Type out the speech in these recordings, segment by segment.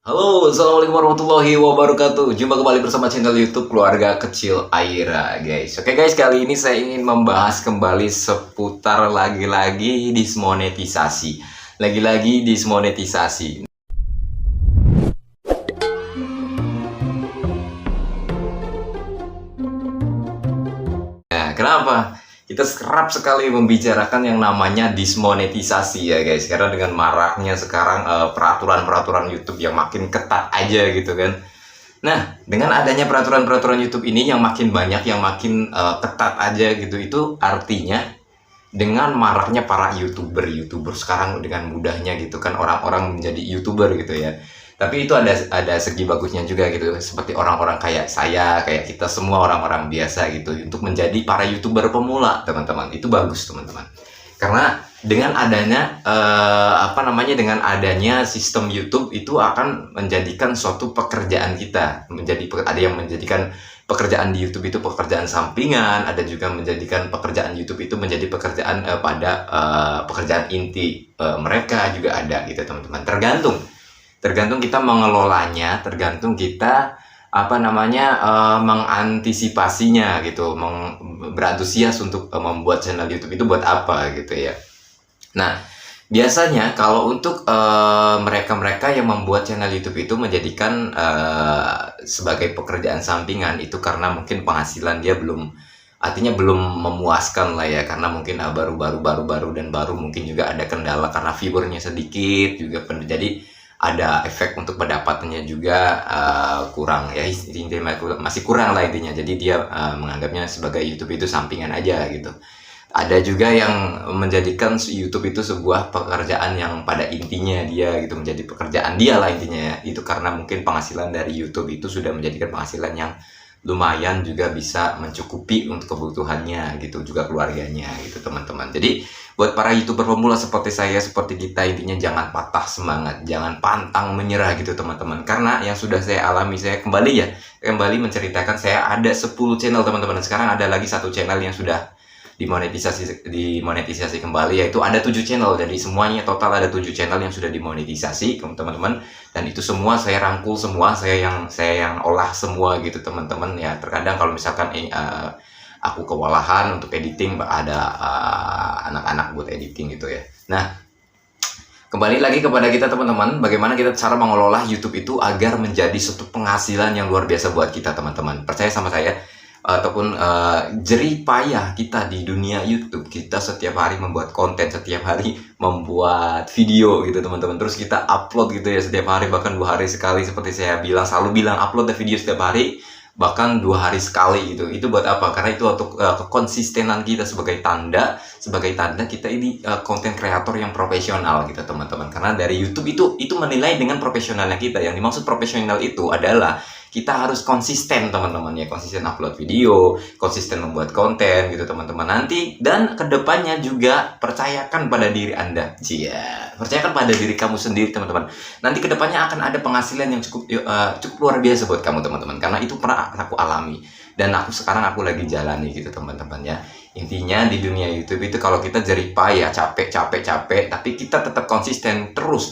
Halo, assalamualaikum warahmatullahi wabarakatuh. Jumpa kembali bersama channel YouTube Keluarga Kecil Aira, guys. Oke, guys, kali ini saya ingin membahas kembali seputar lagi-lagi dismonetisasi. Lagi-lagi dismonetisasi. Nah, kenapa? Kita kerap sekali membicarakan yang namanya dismonetisasi ya, guys. Karena dengan maraknya sekarang peraturan-peraturan YouTube yang makin ketat aja gitu kan. Nah, dengan adanya peraturan-peraturan YouTube ini yang makin banyak, yang makin ketat aja gitu, itu artinya dengan maraknya para YouTuber sekarang dengan mudahnya gitu kan orang-orang menjadi YouTuber gitu ya. Tapi itu ada segi bagusnya juga gitu, seperti orang-orang kayak saya, kayak kita semua orang-orang biasa gitu untuk menjadi para YouTuber pemula, teman-teman. Itu bagus, teman-teman. Karena dengan adanya dengan adanya sistem YouTube itu akan menjadikan suatu pekerjaan kita ada yang menjadikan pekerjaan di YouTube itu pekerjaan sampingan, ada juga menjadikan pekerjaan YouTube itu menjadi pekerjaan pekerjaan inti mereka juga ada gitu, teman-teman. Tergantung kita mengelolanya, tergantung kita mengantisipasinya gitu, berantusias untuk membuat channel YouTube itu buat apa gitu ya. Nah, biasanya kalau untuk mereka-mereka yang membuat channel YouTube itu menjadikan sebagai pekerjaan sampingan itu karena mungkin penghasilan dia artinya belum memuaskan lah ya, karena mungkin baru dan baru mungkin juga ada kendala karena viewernya sedikit juga, jadi ada efek untuk pendapatannya juga kurang ya, intinya masih kurang lah intinya. Jadi dia menganggapnya sebagai YouTube itu sampingan aja gitu. Ada juga yang menjadikan YouTube itu sebuah pekerjaan yang pada intinya dia gitu, menjadi pekerjaan dia lah intinya ya. Itu karena mungkin penghasilan dari YouTube itu sudah menjadikan penghasilan yang lumayan juga bisa mencukupi untuk kebutuhannya gitu, juga keluarganya gitu, teman-teman. Jadi buat para YouTuber pemula seperti saya, seperti kita, intinya jangan patah semangat, jangan pantang menyerah gitu, teman-teman. Karena yang sudah saya alami, saya kembali menceritakan, saya ada 10 channel, teman-teman. Sekarang ada lagi satu channel yang sudah dimonetisasi kembali, yaitu ada 7 channel. Jadi semuanya total ada 7 channel yang sudah dimonetisasi, teman-teman. Dan itu semua saya rangkul, semua saya yang olah semua gitu, teman-teman ya. Terkadang kalau misalkan aku kewalahan untuk editing, ada anak-anak buat editing gitu ya. Nah, kembali lagi kepada kita, teman-teman, bagaimana kita cara mengelola YouTube itu agar menjadi suatu penghasilan yang luar biasa buat kita, teman-teman. Percaya sama saya, ataupun jerih payah kita di dunia YouTube, kita setiap hari membuat konten, setiap hari membuat video gitu, teman-teman. Terus kita upload gitu ya setiap hari, bahkan 2 hari sekali, seperti saya selalu bilang upload video setiap hari, bahkan 2 hari sekali gitu. Itu buat apa? Karena itu untuk kekonsistenan kita sebagai tanda kita ini konten kreator yang profesional gitu, teman-teman. Karena dari YouTube itu menilai dengan profesionalnya kita. Yang dimaksud profesional itu adalah kita harus konsisten, teman-teman ya, konsisten upload video, konsisten membuat konten gitu, teman-teman. Nanti dan kedepannya juga percayakan pada diri Anda, percayakan pada diri kamu sendiri, teman-teman. Nanti kedepannya akan ada penghasilan yang cukup luar biasa buat kamu, teman-teman. Karena itu pernah aku alami dan sekarang aku lagi jalani gitu, teman-teman ya. Intinya di dunia YouTube itu kalau kita jerih payah, capek, tapi kita tetap konsisten terus,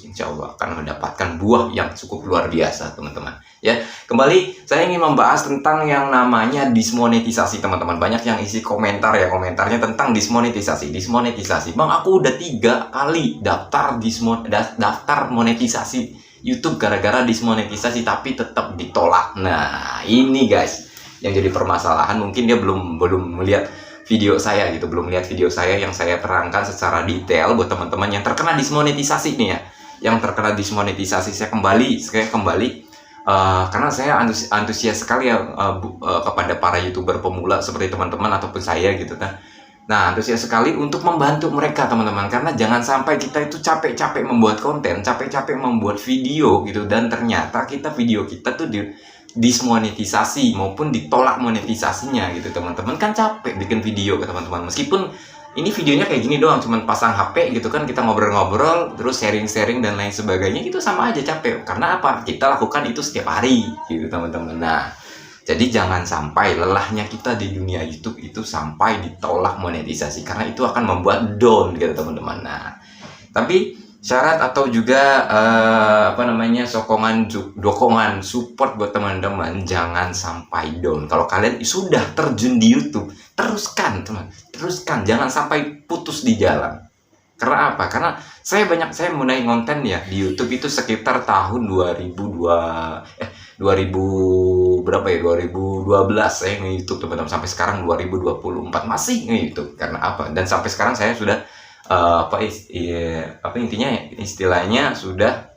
insya Allah akan mendapatkan buah yang cukup luar biasa, teman-teman. Ya, kembali saya ingin membahas tentang yang namanya dismonetisasi, teman-teman. Banyak yang isi komentarnya tentang dismonetisasi. Bang, aku udah 3 kali daftar monetisasi YouTube gara-gara dismonetisasi tapi tetap ditolak. Nah, ini guys yang jadi permasalahan. Mungkin dia belum melihat video saya gitu, belum lihat video saya yang saya terangkan secara detail buat teman-teman yang terkena dismonetisasi nih ya. Yang terkena dismonetisasi, saya kembali karena saya antusias sekali ya kepada para YouTuber pemula seperti teman-teman ataupun saya gitu kan. Nah, antusias sekali untuk membantu mereka, teman-teman. Karena jangan sampai kita itu capek-capek membuat konten, capek-capek membuat video gitu, dan ternyata video kita tuh dismonetisasi maupun ditolak monetisasinya gitu, teman-teman. Kan capek bikin video ke teman-teman. Meskipun ini videonya kayak gini doang, cuman pasang HP gitu kan, kita ngobrol-ngobrol, terus sharing-sharing dan lain sebagainya, itu sama aja capek. Karena apa? Kita lakukan itu setiap hari gitu, teman-teman. Nah, jadi jangan sampai lelahnya kita di dunia YouTube itu sampai ditolak monetisasi, karena itu akan membuat down gitu, teman-teman. Nah, tapi syarat atau juga apa namanya, dokongan support buat teman-teman, jangan sampai down. Kalau kalian sudah terjun di YouTube, teruskan teman, teruskan, jangan sampai putus di jalan. Karena apa? Karena saya mulai konten ya di YouTube itu sekitar tahun 2000 berapa ya, 2012 saya nge-YouTube teman-teman, sampai sekarang 2024 masih nge-YouTube. Karena apa? Dan sampai sekarang saya sudah apa intinya istilahnya sudah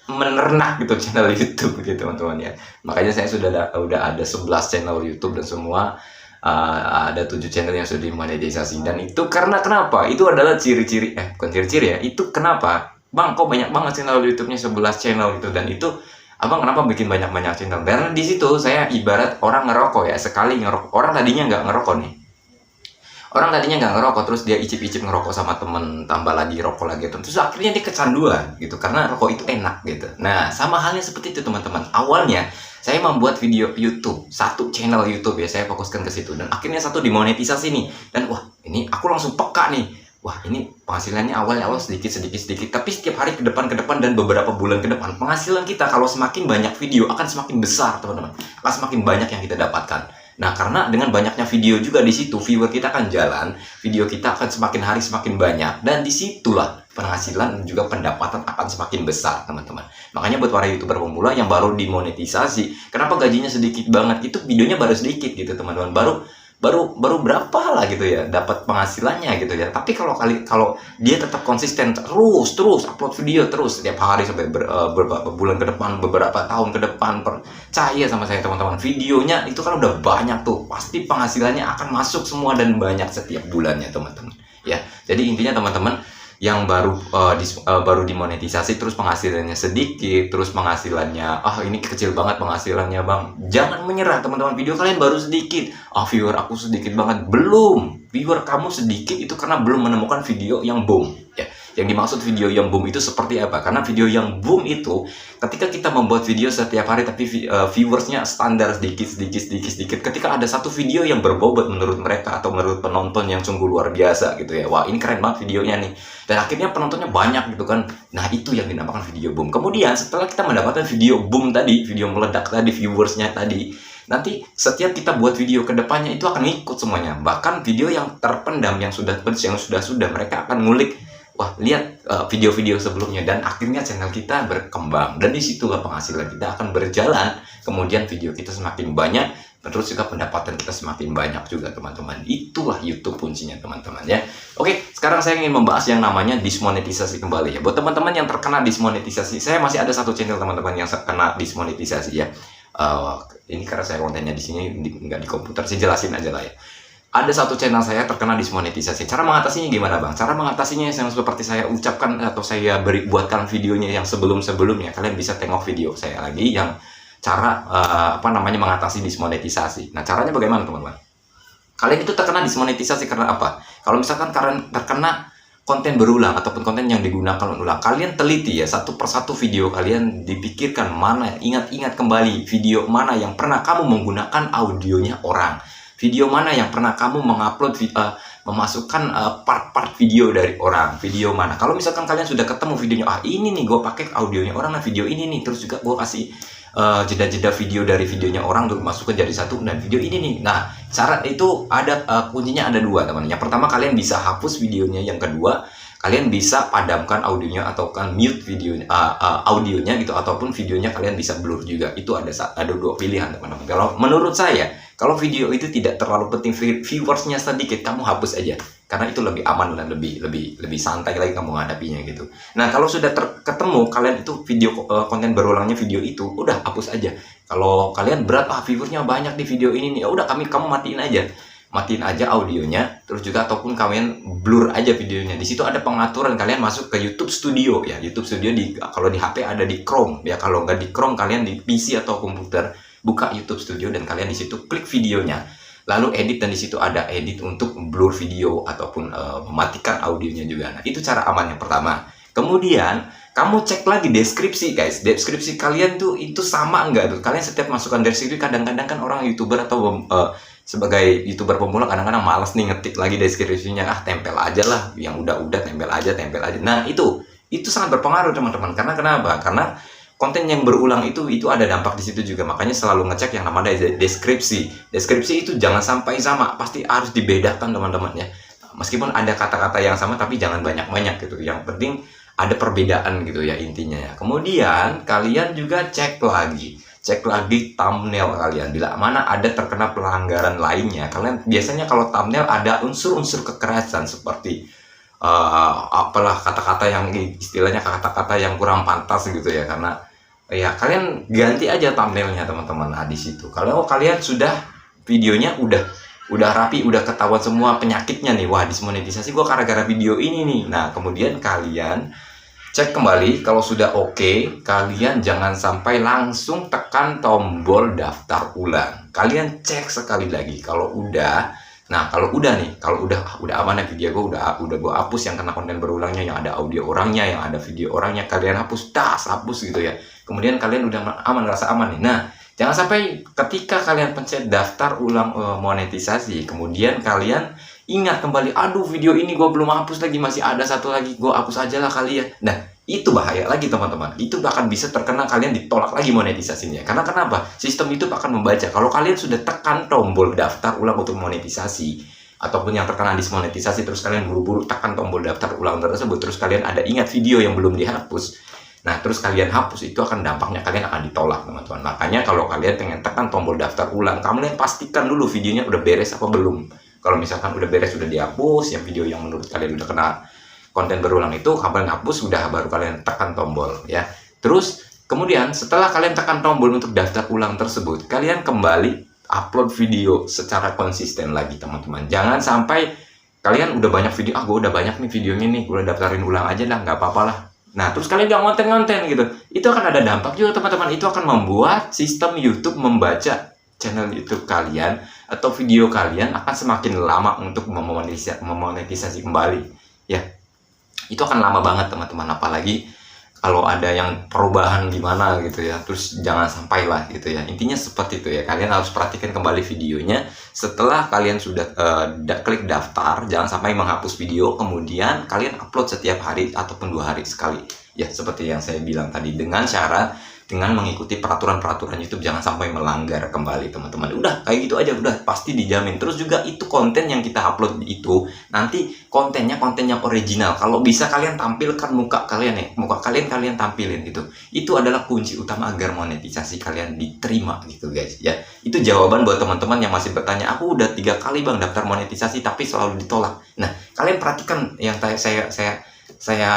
menernak gitu channel YouTube gitu teman-teman ya. Makanya saya udah ada 11 channel YouTube dan semua ada 7 channel yang sudah dimonetisasi. Dan itu karena kenapa? Itu adalah ciri-ciri bukan ciri-ciri ya. Itu kenapa? Bang, kok banyak banget channel YouTube-nya 11 channel gitu. Dan itu Abang kenapa bikin banyak-banyak channel? Karena di situ saya ibarat orang ngerokok ya. Sekali ngerokok, orang tadinya nggak ngerokok nih. Orang tadinya nggak ngerokok, terus dia icip-icip ngerokok sama temen, tambah lagi rokok lagi, terus akhirnya dia kecanduan gitu, karena rokok itu enak gitu. Nah, sama halnya seperti itu teman-teman. Awalnya saya membuat video YouTube, satu channel YouTube ya, saya fokuskan ke situ, dan akhirnya satu dimonetisasi nih. Dan wah, ini aku langsung peka nih. Wah, ini penghasilannya awal sedikit, tapi setiap hari ke depan dan beberapa bulan ke depan, penghasilan kita kalau semakin banyak video akan semakin besar teman-teman, akan semakin banyak yang kita dapatkan. Nah, karena dengan banyaknya video juga di situ, viewer kita akan jalan, video kita akan semakin hari semakin banyak, dan disitulah penghasilan dan juga pendapatan akan semakin besar, teman-teman. Makanya buat para YouTuber pemula yang baru dimonetisasi, kenapa gajinya sedikit banget? Itu videonya baru sedikit gitu, teman-teman. Baru berapa lah gitu ya dapat penghasilannya gitu ya. Tapi kalau dia tetap konsisten terus upload video terus setiap hari sampai beberapa bulan ke depan, beberapa tahun ke depan, percaya sama saya teman-teman, videonya itu kan udah banyak tuh, pasti penghasilannya akan masuk semua dan banyak setiap bulannya teman-teman ya. Jadi intinya teman-teman yang baru dimonetisasi terus penghasilannya sedikit, terus penghasilannya ini kecil banget penghasilannya bang, jangan menyerah teman-teman. Video kalian baru sedikit, viewer aku sedikit banget, belum, viewer kamu sedikit itu karena belum menemukan video yang boom ya. Yang dimaksud video yang boom itu seperti apa? Karena video yang boom itu ketika kita membuat video setiap hari tapi viewersnya standar sedikit. Ketika ada satu video yang berbobot menurut mereka atau menurut penonton yang sungguh luar biasa gitu ya. Wah, ini keren banget videonya nih. Dan akhirnya penontonnya banyak gitu kan. Nah, itu yang dinamakan video boom. Kemudian setelah kita mendapatkan video boom tadi, video meledak tadi, viewersnya tadi, nanti setiap kita buat video ke depannya itu akan ngikut semuanya. Bahkan video yang terpendam, yang sudah mereka akan ngulik. Wah, lihat video-video sebelumnya, dan akhirnya channel kita berkembang, dan disitulah penghasilan kita akan berjalan. Kemudian video kita semakin banyak, terus juga pendapatan kita semakin banyak juga teman-teman. Itulah YouTube kuncinya teman-teman ya. Oke, sekarang saya ingin membahas yang namanya dismonetisasi kembali ya. Buat teman-teman yang terkena dismonetisasi, saya masih ada satu channel teman-teman yang terkena dismonetisasi ya. Ini karena saya kontennya di sini nggak di komputer, saya jelasin aja lah ya. Ada satu channel saya terkena dismonetisasi. Cara mengatasinya gimana bang? Cara mengatasinya yang seperti saya ucapkan atau saya buatkan videonya yang sebelumnya. Kalian bisa tengok video saya lagi yang cara mengatasi dismonetisasi. Nah, caranya bagaimana teman-teman? Kalian itu terkena dismonetisasi karena apa? Kalau misalkan kalian terkena konten berulang ataupun konten yang digunakan ulang, kalian teliti ya satu persatu video kalian, dipikirkan mana, ingat kembali video mana yang pernah kamu menggunakan audionya orang. Video mana yang pernah kamu mengupload memasukkan part-part video dari orang, video mana. Kalau misalkan kalian sudah ketemu videonya, ini nih gue pakai audionya orang, nah video ini nih, terus juga gue kasih jeda-jeda video dari videonya orang untuk masukkan jadi satu, dan video ini nih. Nah, cara itu ada kuncinya ada dua teman. Yang pertama, kalian bisa hapus videonya. Yang kedua, kalian bisa padamkan audionya atau kan mute videonya, audionya gitu, ataupun videonya kalian bisa blur juga. Itu ada dua pilihan teman-teman. Kalau menurut saya, kalau video itu tidak terlalu penting, viewersnya sedikit, kamu hapus aja, karena itu lebih aman dan lebih santai lagi kamu menghadapinya gitu. Nah, kalau sudah ketemu kalian itu video konten berulangnya video itu, udah hapus aja. Kalau kalian berat, viewersnya banyak di video ini nih, ya udah kamu matiin aja audionya, terus juga ataupun kalian blur aja videonya. Di situ ada pengaturan, kalian masuk ke YouTube Studio ya. YouTube Studio kalau di HP ada di Chrome ya. Kalau nggak di Chrome, kalian di PC atau komputer buka YouTube Studio, dan kalian di situ klik videonya, lalu edit, dan di situ ada edit untuk blur video ataupun mematikan audionya juga. Nah, itu cara aman yang pertama. Kemudian kamu cek lagi deskripsi guys, deskripsi kalian tuh itu sama enggak tuh. Kalian setiap masukkan deskripsi, kadang-kadang kan orang YouTuber atau sebagai YouTuber pemula kadang-kadang malas nih ngetik lagi deskripsinya, tempel aja lah, yang udah tempel aja. Nah, itu itu sangat berpengaruh teman-teman. Karena kenapa? Karena konten yang berulang itu ada dampak di situ juga. Makanya selalu ngecek yang namanya deskripsi. Deskripsi itu jangan sampai sama, pasti harus dibedakan teman-teman ya. Meskipun ada kata-kata yang sama tapi jangan banyak-banyak gitu. Yang penting ada perbedaan gitu ya intinya ya. Kemudian kalian juga cek lagi thumbnail kalian. Bila mana ada terkena pelanggaran lainnya, kalian biasanya kalau thumbnail ada unsur-unsur kekerasan seperti apalah kata-kata yang istilahnya kata-kata yang kurang pantas gitu ya. Karena ya kalian ganti aja thumbnailnya teman-teman. Nah di situ kalau kalian sudah videonya udah rapi, udah ketahuan semua penyakitnya nih, wah dismonetisasi gua gara-gara video ini nih. Nah kemudian kalian cek kembali, kalau sudah oke, kalian jangan sampai langsung tekan tombol daftar ulang. Kalian cek sekali lagi. Kalau udah, nah kalau udah aman ya video gue, udah gue hapus yang kena konten berulangnya, yang ada audio orangnya, yang ada video orangnya, kalian hapus, hapus gitu ya. Kemudian kalian udah aman, rasa aman nih. Nah jangan sampai ketika kalian pencet daftar ulang monetisasi, kemudian kalian ingat kembali, aduh video ini gue belum hapus lagi, masih ada satu lagi, gue hapus aja lah kali ya. Nah itu bahaya lagi teman-teman, itu bahkan bisa terkena kalian ditolak lagi monetisasinya. Karena kenapa? Sistem YouTube akan membaca kalau kalian sudah tekan tombol daftar ulang untuk monetisasi, ataupun yang terkena dismonetisasi, terus kalian buru-buru tekan tombol daftar ulang tersebut, terus kalian ada ingat video yang belum dihapus, nah terus kalian hapus, itu akan dampaknya kalian akan ditolak teman-teman. Makanya kalau kalian pengen tekan tombol daftar ulang, kalian pastikan dulu videonya udah beres apa belum. Kalau misalkan udah beres, udah dihapus, yang video yang menurut kalian udah kena konten berulang itu kalian hapus, sudah baru kalian tekan tombol ya. Terus kemudian setelah kalian tekan tombol untuk daftar ulang tersebut, kalian kembali upload video secara konsisten lagi teman-teman. Jangan sampai kalian udah banyak video, gue udah banyak nih videonya nih, gue daftarin ulang aja lah, nggak apa-apa lah. Nah terus kalian jangan ngonten-ngonten gitu, itu akan ada dampak juga teman-teman. Itu akan membuat sistem YouTube membaca channel YouTube kalian atau video kalian akan semakin lama untuk memonetisasi kembali ya. Itu akan lama banget teman-teman, apalagi kalau ada yang perubahan gimana gitu ya. Terus jangan sampai lah gitu ya, intinya seperti itu ya. Kalian harus perhatikan kembali videonya setelah kalian sudah klik daftar. Jangan sampai menghapus video, kemudian kalian upload setiap hari ataupun 2 hari sekali ya, seperti yang saya bilang tadi, dengan mengikuti peraturan-peraturan YouTube. Jangan sampai melanggar kembali teman-teman. Udah kayak gitu aja, udah pasti dijamin. Terus juga itu konten yang kita upload itu nanti kontennya konten yang original. Kalau bisa kalian tampilkan muka kalian ya, muka kalian tampilin gitu. Itu adalah kunci utama agar monetisasi kalian diterima gitu guys ya. Itu jawaban buat teman-teman yang masih bertanya, aku udah 3 kali bang daftar monetisasi tapi selalu ditolak. Nah kalian perhatikan yang saya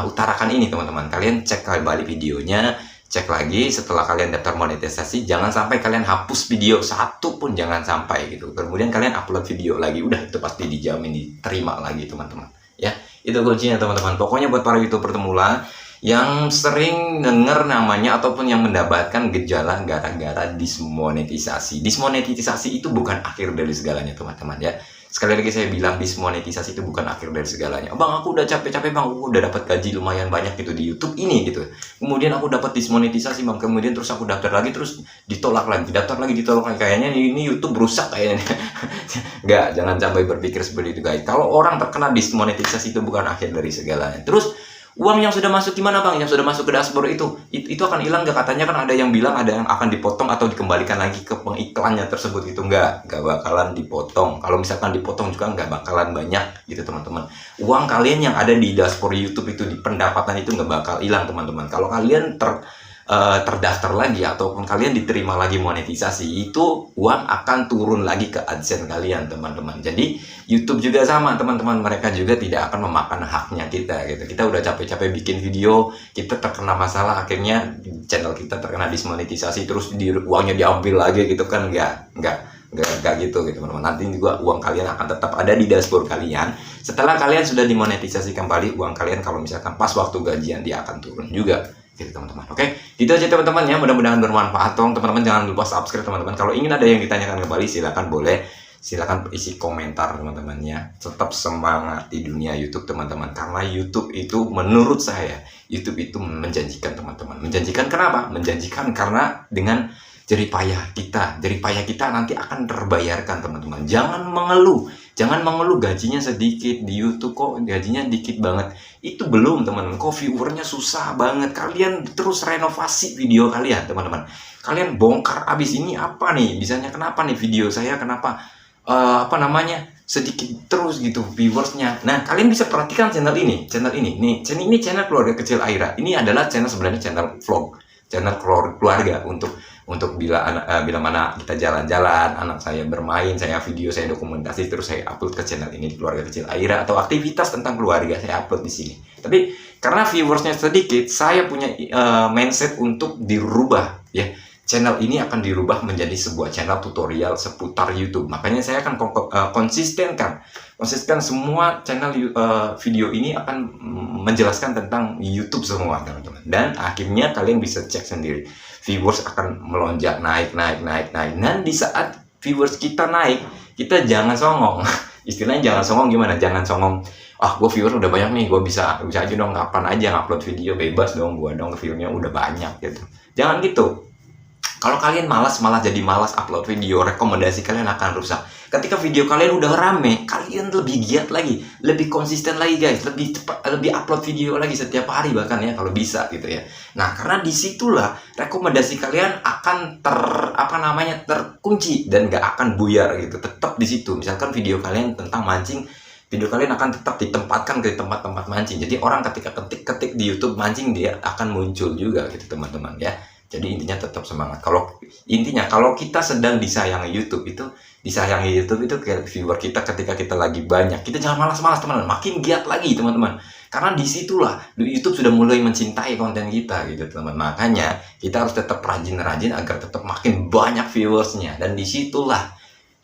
utarakan ini teman-teman. Kalian cek kembali videonya, cek lagi setelah kalian daftar monetisasi. Jangan sampai kalian hapus video satu pun, jangan sampai gitu. Kemudian kalian upload video lagi, udah itu pasti dijamin diterima lagi teman-teman ya. Itu kuncinya teman-teman. Pokoknya buat para YouTuber pemula yang sering dengar namanya ataupun yang mendapatkan gejala gara-gara dismonetisasi. Dismonetisasi itu bukan akhir dari segalanya teman-teman ya. Sekali lagi saya bilang, dismonetisasi itu bukan akhir dari segalanya. Bang, aku udah capek-capek bang, aku udah dapat gaji lumayan banyak gitu di YouTube ini gitu. Kemudian aku dapat dismonetisasi bang, kemudian terus aku daftar lagi, terus ditolak lagi, ditolak lagi. Kayaknya ini YouTube rusak kayaknya. Enggak, jangan sampai berpikir seperti itu guys. Kalau orang terkena dismonetisasi itu bukan akhir dari segalanya. Terus uang yang sudah masuk gimana bang? Yang sudah masuk ke dashboard itu akan hilang gak? Katanya kan ada yang bilang ada yang akan dipotong atau dikembalikan lagi ke pengiklannya tersebut. Itu enggak bakalan dipotong. Kalau misalkan dipotong juga nggak bakalan banyak gitu teman-teman. Uang kalian yang ada di dashboard YouTube itu, di pendapatan itu nggak bakal hilang teman-teman. Kalau kalian terdaftar lagi ataupun kalian diterima lagi monetisasi, itu uang akan turun lagi ke AdSense kalian teman-teman. Jadi YouTube juga sama teman-teman, mereka juga tidak akan memakan haknya kita gitu. Kita udah capek-capek bikin video, kita terkena masalah, akhirnya channel kita terkena dismonetisasi, terus uangnya diambil lagi gitu kan. Enggak gitu teman-teman. Nanti juga uang kalian akan tetap ada di dashboard kalian. Setelah kalian sudah dimonetisasi kembali, uang kalian kalau misalkan pas waktu gajian dia akan turun juga gitu teman-teman. Oke, itu aja teman-teman ya, mudah-mudahan bermanfaat. Tolong teman-teman jangan lupa subscribe teman-teman. Kalau ingin ada yang ditanyakan kembali silakan isi komentar teman-teman ya. Tetap semangat di dunia YouTube teman-teman, karena YouTube itu menurut saya YouTube itu menjanjikan teman-teman. Menjanjikan kenapa? Menjanjikan karena dengan jerih payah kita nanti akan terbayarkan teman-teman. Jangan mengeluh, Jangan mengeluh gajinya sedikit di YouTube, kok gajinya dikit banget. Itu belum teman-teman, kok viewernya susah banget. Kalian terus renovasi video kalian teman-teman. Kalian bongkar abis ini apa nih, bisanya kenapa nih video saya, kenapa sedikit terus gitu viewersnya. Nah, kalian bisa perhatikan channel ini nih, channel keluarga kecil Aira. Ini adalah sebenarnya channel vlog, channel keluarga untuk bila mana kita jalan-jalan, anak saya bermain, saya video, saya dokumentasi, terus saya upload ke channel ini, keluarga kecil Aira, atau aktivitas tentang keluarga saya upload di sini. Tapi karena viewersnya sedikit, saya punya mindset untuk dirubah ya. Channel ini akan dirubah menjadi sebuah channel tutorial seputar YouTube. Makanya saya akan konsisten semua channel video ini akan menjelaskan tentang YouTube semua teman-teman. Dan akhirnya kalian bisa cek sendiri, viewers akan melonjak naik. Dan di saat viewers kita naik, kita jangan songong. Istilahnya jangan songong gimana? Jangan songong, gue viewers udah banyak nih, gue bisa aja dong kapan aja ngupload video, bebas dong gue dong, viewnya udah banyak gitu. Jangan gitu. Kalau kalian malas jadi malas upload video, rekomendasi kalian akan rusak. Ketika video kalian udah rame, kalian lebih giat lagi, lebih konsisten lagi guys, lebih cepat, lebih upload video lagi setiap hari bahkan ya kalau bisa gitu ya. Nah, karena disitulah rekomendasi kalian akan terkunci dan gak akan buyar gitu, tetap di situ. Misalkan video kalian tentang mancing, video kalian akan tetap ditempatkan ke tempat-tempat mancing. Jadi orang ketika ketik di YouTube mancing, dia akan muncul juga gitu teman-teman ya. Jadi intinya tetap semangat. Kalau kita sedang disayangi YouTube itu kayak viewer kita ketika kita lagi banyak. Kita jangan malas-malas teman-teman, makin giat lagi teman-teman. Karena disitulah YouTube sudah mulai mencintai konten kita gitu teman-teman. Makanya kita harus tetap rajin-rajin agar tetap makin banyak viewersnya. Dan disitulah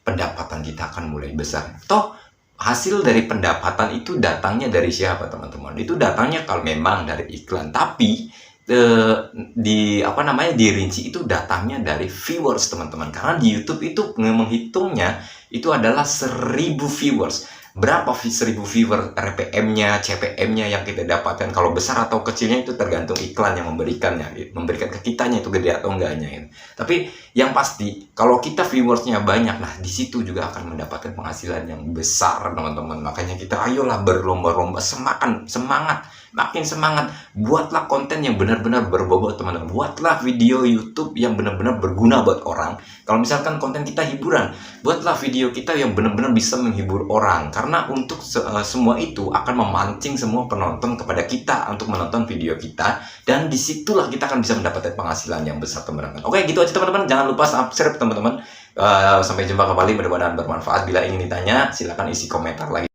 pendapatan kita akan mulai besar. Toh hasil dari pendapatan itu datangnya dari siapa teman-teman? Itu datangnya kalau memang dari iklan, tapi dirinci itu datangnya dari viewers teman-teman. Karena di YouTube itu menghitungnya itu adalah 1000 viewers. Berapa 1000 viewer, RPM-nya, CPM-nya yang kita dapatkan, kalau besar atau kecilnya itu tergantung iklan yang memberikan ke kitanya itu gede atau enggaknya gitu. Tapi yang pasti kalau kita viewersnya banyak, nah di situ juga akan mendapatkan penghasilan yang besar teman-teman. Makanya kita ayolah berlomba-lomba, makin semangat, buatlah konten yang benar-benar berbobot teman-teman. Buatlah video YouTube yang benar-benar berguna buat orang. Kalau misalkan konten kita hiburan, buatlah video kita yang benar-benar bisa menghibur orang. Karena untuk semua itu akan memancing semua penonton kepada kita untuk menonton video kita. Dan disitulah kita akan bisa mendapatkan penghasilan yang besar teman-teman. Oke, gitu aja teman-teman. Jangan lupa subscribe teman-teman. Sampai jumpa kembali, mudah-mudahan bermanfaat. Bila ingin ditanya, silakan isi komentar lagi.